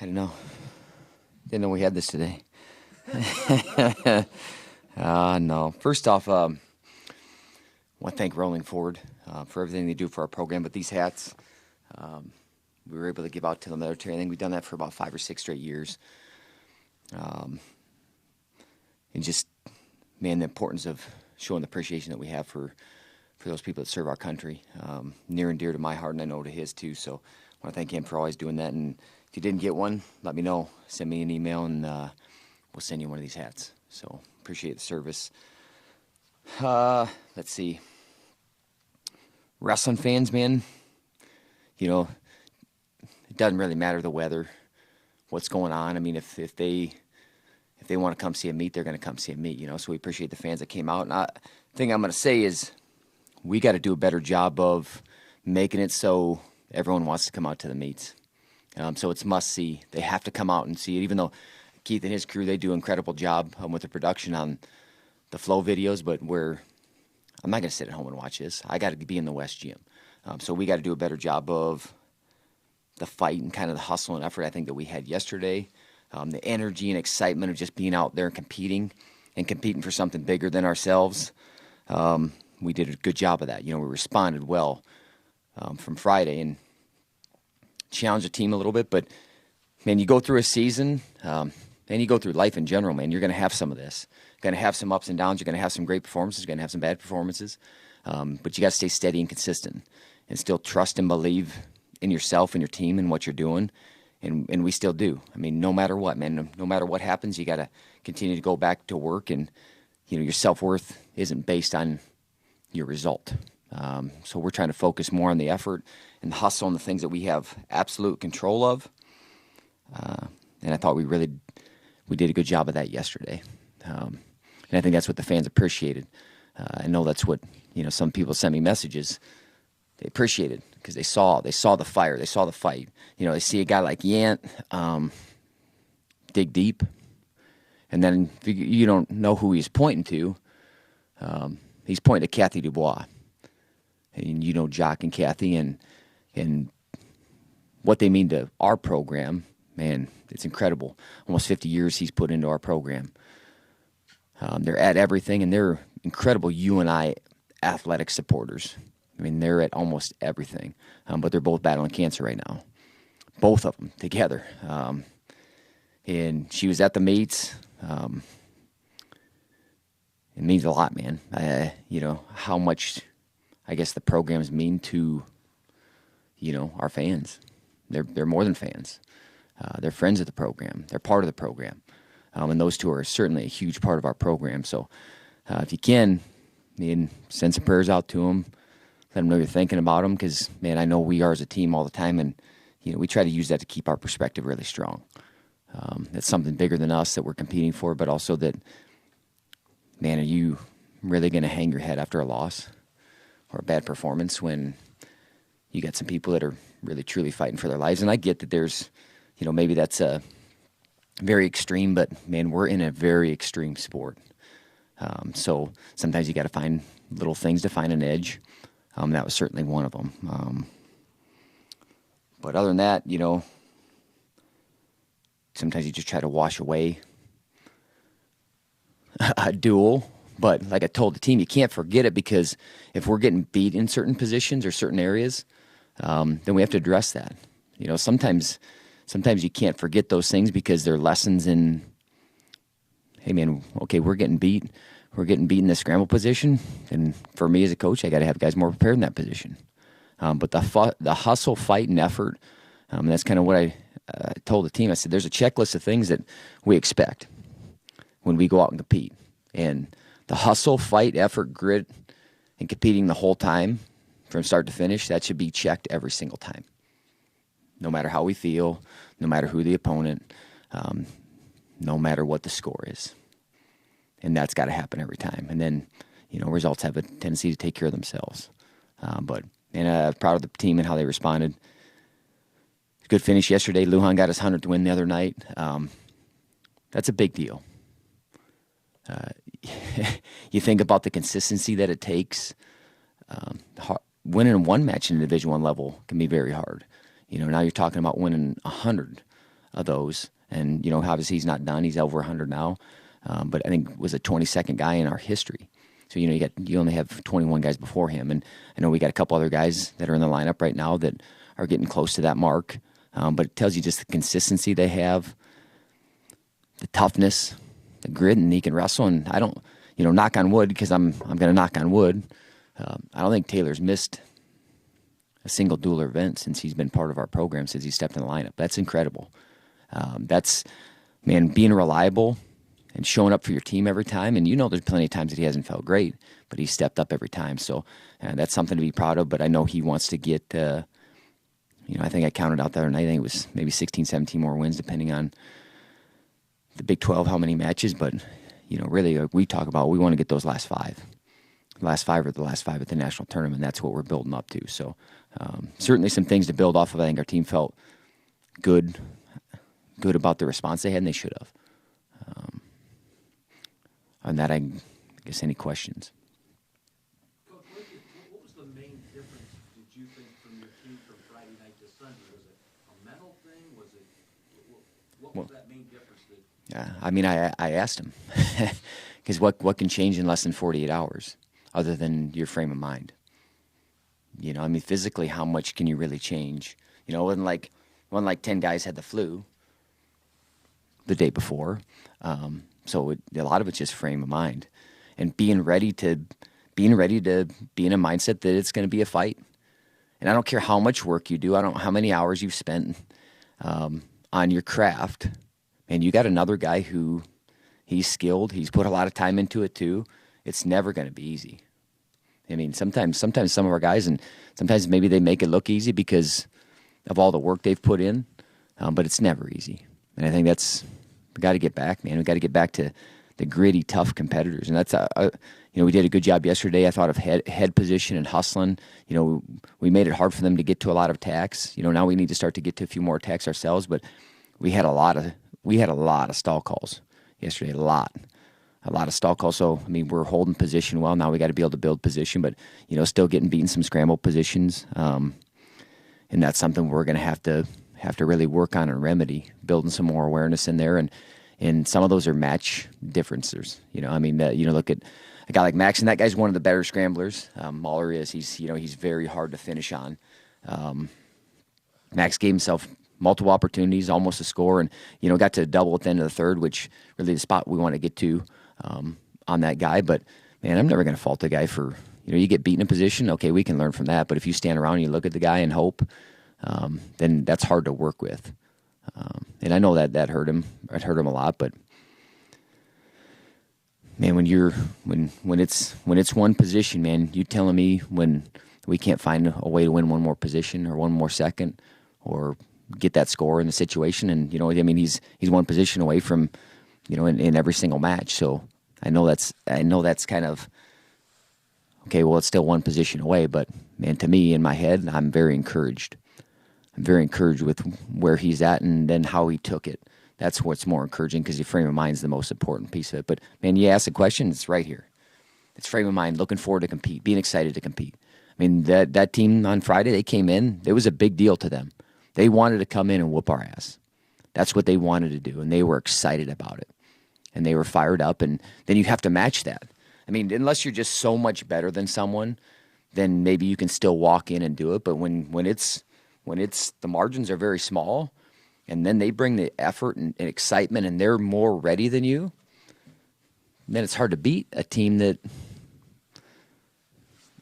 I don't know. Didn't know we had this today. No. First off, I want to thank Rolling Forward for everything they do for our program. But these hats, we were able to give out to the military. I think we've done that for about 5 or 6 straight years. And just, man, the importance of showing the appreciation that we have for those people that serve our country. Near and dear to my heart, and I know to his too. So I want to thank him for always doing that. And if you didn't get one, let me know. Send me an email, and we'll send you one of these hats. So appreciate the service. Let's see. Wrestling fans, man, you know, it doesn't really matter the weather, what's going on. I mean, if they want to come see a meet, they're going to come see a meet, you know. So we appreciate the fans that came out. And the thing I'm going to say is we got to do a better job of making it so everyone wants to come out to the meets. So it's must see. They have to come out and see it, even though Keith and his crew, they do an incredible job with the production on the flow videos, but I'm not going to sit at home and watch this. I got to be in the West Gym. So we got to do a better job of the fight and kind of the hustle and effort I think that we had yesterday. The energy and excitement of just being out there and competing for something bigger than ourselves. We did a good job of that. You know, we responded well from Friday and challenged the team a little bit. But, man, you go through a season and you go through life in general, man, you're going to have some of this. You're going to have some ups and downs. You're going to have some great performances. You're going to have some bad performances. But you got to stay steady and consistent and still trust and believe in yourself and your team and what you're doing. And we still do. I mean, no matter what, man, no matter what happens, you got to continue to go back to work. And, you know, your self-worth isn't based on your result. So we're trying to focus more on the effort and the hustle and the things that we have absolute control of. And I thought we did a good job of that yesterday. And I think that's what the fans appreciated. I know that's what, you know, some people sent me messages. They appreciated because they saw the fire, they saw the fight. You know, they see a guy like Yant dig deep, and then you don't know who he's pointing to. He's pointing to Kathy Dubois, and you know Jock and Kathy and what they mean to our program. Man, it's incredible. Almost 50 years he's put into our program. They're at everything, and they're incredible UNI athletic supporters. I mean, they're at almost everything, but they're both battling cancer right now. Both of them together. And she was at the meets. It means a lot, man. You know, how much, I guess, the programs mean to, you know, our fans. They're more than fans. They're friends of the program. They're part of the program. And those two are certainly a huge part of our program. So if you can, send some prayers out to them. Let them know you're thinking about them because, man, I know we are as a team all the time. And, you know, we try to use that to keep our perspective really strong. It's something bigger than us that we're competing for, but also that, man, are you really going to hang your head after a loss or a bad performance when you got some people that are really, truly fighting for their lives? And I get that there's, you know, maybe that's a very extreme, but, man, we're in a very extreme sport. So sometimes you got to find little things to find an edge. That was certainly one of them. But other than that, you know, sometimes you just try to wash away a duel. But like I told the team, you can't forget it because if we're getting beat in certain positions or certain areas, then we have to address that. You know, sometimes you can't forget those things because they're lessons in, hey, man, okay, we're getting beat. We're getting beat in the scramble position. And for me as a coach, I got to have guys more prepared in that position. But the hustle, fight, and effort, that's kind of what I told the team. I said, there's a checklist of things that we expect when we go out and compete. And the hustle, fight, effort, grit, and competing the whole time from start to finish, that should be checked every single time. No matter how we feel, no matter who the opponent, no matter what the score is. And that's got to happen every time. And then, you know, results have a tendency to take care of themselves. I'm proud of the team and how they responded. Good finish yesterday. Lujan got his 100th win the other night. That's a big deal. You think about the consistency that it takes. Winning one match in the Division I level can be very hard. You know, now you're talking about winning 100. of those. And, obviously he's not done. He's over 100 now. But I think was a 22nd guy in our history. So, you only have 21 guys before him. And I know we got a couple other guys that are in the lineup right now that are getting close to that mark. But it tells you just the consistency they have, the toughness, the grit, and he can wrestle. And I don't, knock on wood, because I'm going to knock on wood. I don't think Taylor's missed a single dueler event since he's been part of our program, since he stepped in the lineup. That's incredible. Being reliable and showing up for your team every time. And there's plenty of times that he hasn't felt great, but he stepped up every time. So that's something to be proud of. But I know he wants to get, I think I counted out the other night, I think it was maybe 16, 17 more wins, depending on the Big 12, how many matches. But, really, we talk about, we want to get those last five. Last five or the last five at the national tournament. That's what we're building up to. So certainly some things to build off of. I think our team felt good about the response they had, and they should have. On that, I guess, any questions? Coach, what was the main difference, did you think, from your team from Friday night to Sunday? Was it a mental thing? What was that main difference? I asked him, because what can change in less than 48 hours other than your frame of mind? Physically, how much can you really change? It wasn't like 10 guys had the flu the day before. So a lot of it's just frame of mind, and being ready to be in a mindset that it's going to be a fight. And I don't care how much work you do. I don't know how many hours you've spent on your craft. And you got another guy who he's skilled. He's put a lot of time into it too. It's never going to be easy. Sometimes some of our guys, and sometimes maybe they make it look easy because of all the work they've put in, but it's never easy. And I think we got to get back, man. We got to get back to the gritty, tough competitors. And that's, we did a good job yesterday, I thought, of head position and hustling. We made it hard for them to get to a lot of attacks. Now we need to start to get to a few more attacks ourselves. But we had a lot of stall calls yesterday. A lot of stall calls. So we're holding position well. Now we got to be able to build position, but still getting beaten some scramble positions. And that's something we're going to have to really work on and remedy, building some more awareness in there. And some of those are match differences. Look at a guy like Max, and that guy's one of the better scramblers. Mahler is. He's very hard to finish on. Max gave himself multiple opportunities, almost a score, and got to a double at the end of the third, which really the spot we want to get to on that guy. But man, I'm never going to fault the guy for you get beaten in position. Okay, we can learn from that. But if you stand around and you look at the guy and hope, then that's hard to work with. And I know that hurt him. It hurt him a lot. But man, when it's one position, man, you telling me when we can't find a way to win one more position or one more second or get that score in the situation, and he's one position away from in every single match. So I know that's kind of okay. Well, it's still one position away, but man, to me in my head, I'm very encouraged. I'm very encouraged with where he's at and then how he took it. That's what's more encouraging, because your frame of mind is the most important piece of it. But man, you ask the question, it's right here. It's frame of mind, looking forward to compete, being excited to compete. That team on Friday, they came in, it was a big deal to them. They wanted to come in and whoop our ass. That's what they wanted to do, and they were excited about it. And they were fired up, and then you have to match that. Unless you're just so much better than someone, then maybe you can still walk in and do it. But when it's the margins are very small, and then they bring the effort and excitement, and they're more ready than you, then it's hard to beat a team that.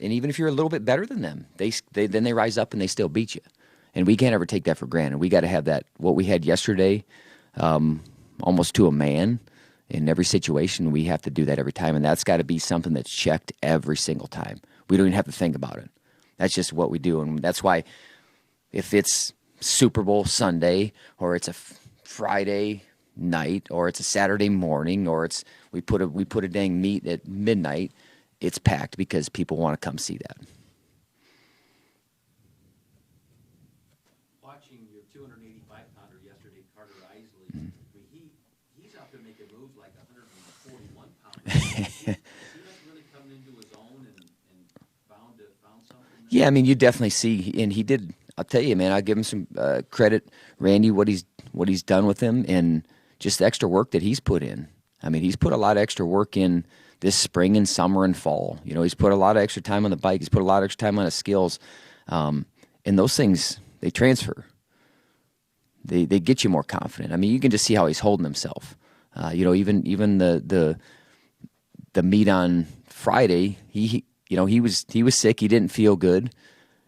And even if you're a little bit better than them, they rise up and they still beat you. And we can't ever take that for granted. We got to have that, what we had yesterday, almost to a man in every situation. We have to do that every time, and that's got to be something that's checked every single time. We don't even have to think about it. That's just what we do, and that's why if it's Super Bowl Sunday or it's a Friday night or it's a Saturday morning or we put a dang meet at midnight, it's packed because people want to come see that. Watching your 285-pounder yesterday, Carter Isley, he's out there making moves like 141-pounder. He not really coming into his own and found something there? Yeah, you definitely see, and he did. I'll tell you, man, I'll give him some credit, Randy, what he's what he's done with him, and just the extra work that he's put in. I mean, he's put a lot of extra work in this spring and summer and fall. You know, he's put a lot of extra time on the bike. He's put a lot of extra time on his skills. And those things, they transfer. They get you more confident. I mean, you can just see how he's holding himself. You know, even the meet on Friday, he was sick. He didn't feel good,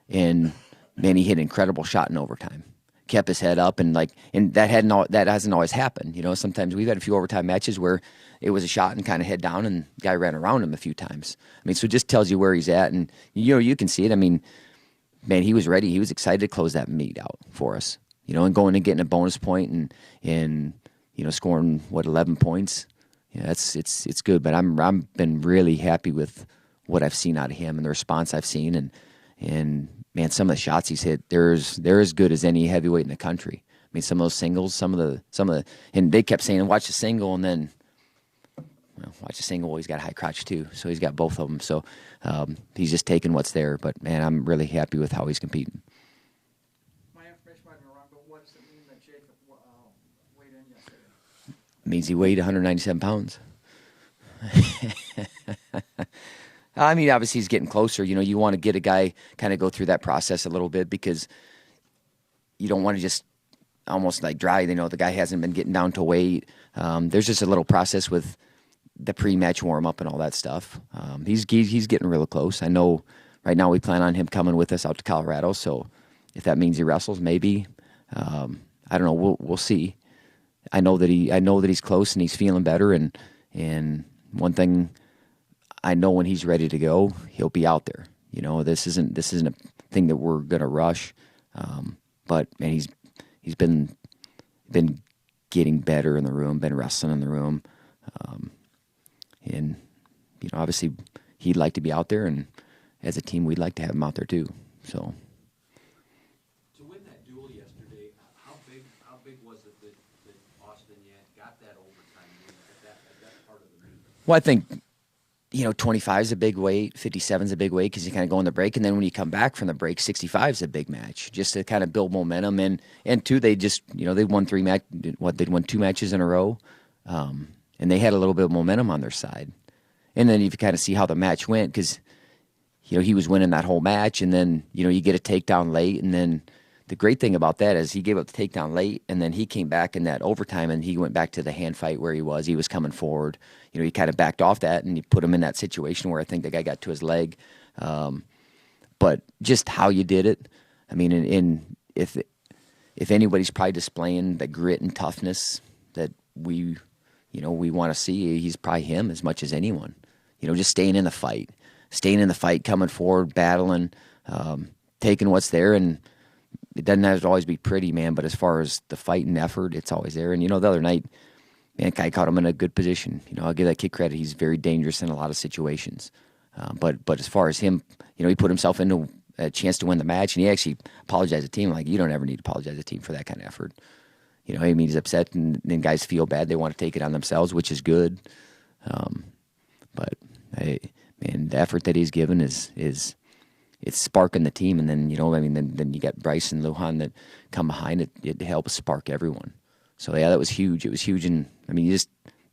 and man, he hit an incredible shot in overtime. Kept his head up, and that hasn't always happened. You know, sometimes we've had a few overtime matches where it was a shot and kind of head down, and the guy ran around him a few times. I mean, so it just tells you where he's at, and you know, you can see it. I mean, man, he was ready. He was excited to close that meet out for us. You know, and going and getting a bonus point and you know, scoring 11 points. Yeah, it's good. But I'm been really happy with what I've seen out of him and the response I've seen, and man, some of the shots he's hit, they're as good as any heavyweight in the country. I mean, some of those singles, some of the, and they kept saying, watch the single, and then, well, watch the single. Well, he's got a high crotch too, so he's got both of them. So he's just taking what's there. But man, I'm really happy with how he's competing. My information might be wrong, but what does it mean that Jacob weighed in yesterday? It means he weighed 197 pounds. I mean, obviously he's getting closer. You know, you want to get a guy kind of go through that process a little bit, because you don't want to just almost like dry. You know, the guy hasn't been getting down to weight. There's just a little process with the pre-match warm-up and all that stuff. He's getting real close. I know right now we plan on him coming with us out to Colorado, so if that means he wrestles, maybe. I don't know. We'll see. I know that he's close and he's feeling better, and one thing I know, when he's ready to go, he'll be out there. You know, this isn't a thing that we're gonna rush. But man, he's been getting better in the room, been wrestling in the room, and you know, obviously he'd like to be out there, and as a team, we'd like to have him out there too. So. To win that duel yesterday, how big was it that Austin got that overtime win at that part of the meet? Well, I think, you know, 25 is a big weight, 57 is a big weight, because you kind of go on the break, and then when you come back from the break, 65 is a big match, just to kind of build momentum. And two, they just, you know, they won they'd won 2 matches in a row, and they had a little bit of momentum on their side. And then you kind of see how the match went, because, you know, he was winning that whole match, and then, you know, you get a takedown late, and then the great thing about that is he gave up the takedown late, and then he came back in that overtime, and he went back to the hand fight where he was coming forward. You know, he kind of backed off that, and you put him in that situation where I think the guy got to his leg. But just how you did it, I mean, if anybody's probably displaying the grit and toughness that we want to see, he's probably him as much as anyone. You know, just staying in the fight, coming forward, battling, taking what's there, and it doesn't have to always be pretty, man, but as far as the fight and effort, it's always there. And, you know, the other night, man, Kai caught him in a good position. You know, I'll give that kid credit. He's very dangerous in a lot of situations. But as far as him, you know, he put himself into a chance to win the match, and he actually apologized to the team. Like, you don't ever need to apologize to the team for that kind of effort. You know, I mean, he's upset, and then guys feel bad. They want to take it on themselves, which is good. But, man, the effort that he's given is it's sparking the team. And then, you know, I mean, then you got Bryce and Lujan that come behind it. It helps spark everyone. So, yeah, that was huge. It was huge. And, I mean,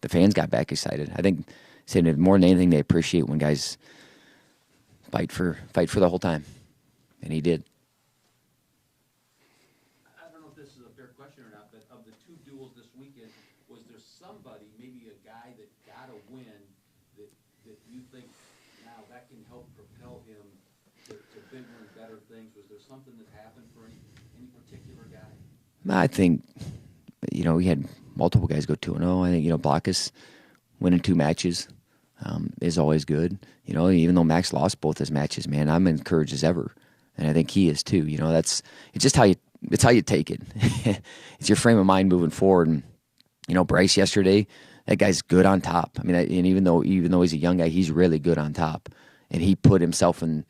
the fans got back excited. I think, saying that more than anything, they appreciate when guys fight for the whole time. And he did. I don't know if this is a fair question or not, but of the 2 duels this weekend, was there somebody, maybe a guy that got a win that you think, now that can help propel him to bigger and better things? Was there something that happened for any particular guy? I think, you know, we had multiple guys go 2-0. I think, you know, Blockus winning 2 matches is always good. You know, even though Max lost both his matches, man, I'm encouraged as ever. And I think he is too. You know, it's just how you take it. It's your frame of mind moving forward. And, you know, Bryce yesterday, that guy's good on top. I mean, and even though he's a young guy, he's really good on top. And he put himself in,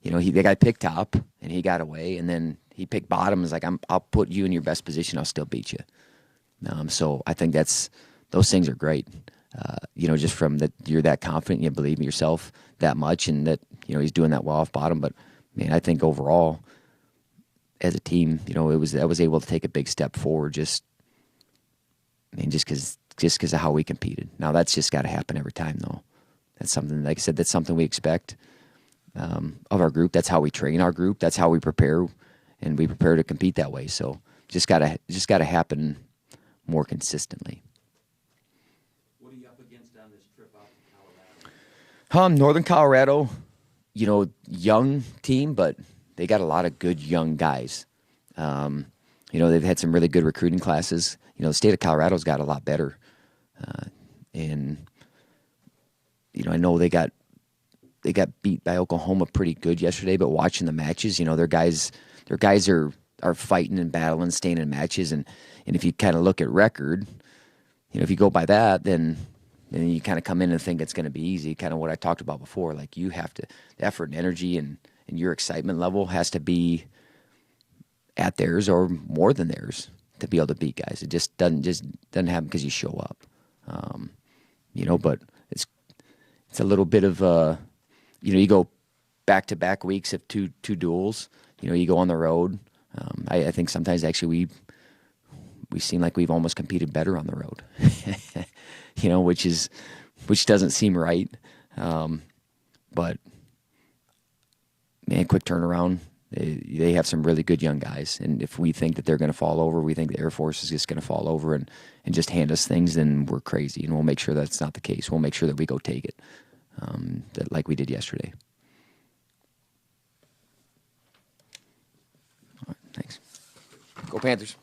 you know, the guy picked top and he got away, and then he picked bottom. It's like, I'll put you in your best position. I'll still beat you. So I think those things are great. You know, just from that, you're that confident, you believe in yourself that much, and that, you know, he's doing that well off bottom. But man, I think overall, as a team, you know, I was able to take a big step forward, just, I mean, just because of how we competed. Now that's just got to happen every time, though. That's something, like I said, that's something we expect of our group. That's how we train our group. That's how we prepare, and we prepare to compete that way. So just gotta happen more consistently. What are you up against on this trip out to Colorado? Northern Colorado, young team, but they got a lot of good young guys. They've had some really good recruiting classes. The state of Colorado's got a lot better. And I know they got beat by Oklahoma pretty good yesterday, but watching the matches, their guys are fighting and battling, staying in matches. And if you kind of look at record, if you go by that, then you kind of come in and think it's going to be easy, kind of what I talked about before. Like, you have to, the effort and energy and your excitement level has to be at theirs or more than theirs to be able to beat guys. It just doesn't happen because you show up. But it's a little bit of you go back-to-back weeks of two duels. You go on the road. I think sometimes actually we seem like we've almost competed better on the road. Which doesn't seem right. But man, quick turnaround. They have some really good young guys, and if we think that they're going to fall over, we think the Air Force is just going to fall over and just hand us things, then we're crazy, and we'll make sure that's not the case. We'll make sure that we go take it, like we did yesterday. All right, thanks. Go Panthers.